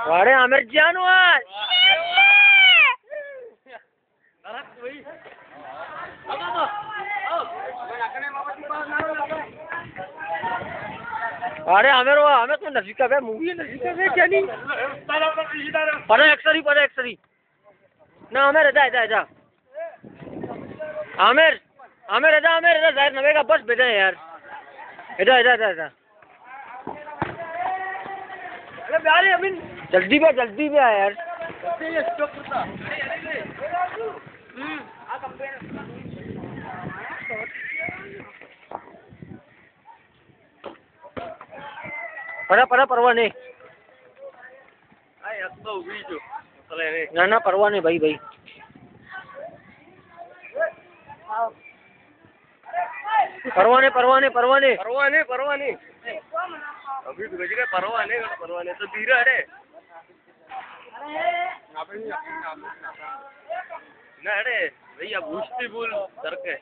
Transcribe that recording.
वाड़े आमिर जानवर अरे आमिर वो आमिर तो नजीका है मूवी नजीका है क्या नहीं पढ़े एक्सरी ना आमिर एजा आमिर एजा जाहिर नवेगा बस भेजा यार एजा अरे अमीन जल्दी भी आ यार पड़ा परवा नहीं ना परवा नहीं भाई परवा नहीं अभी तो गज परवा नहीं तो धीरे अरे ना अरे भैया पूछती भूल करके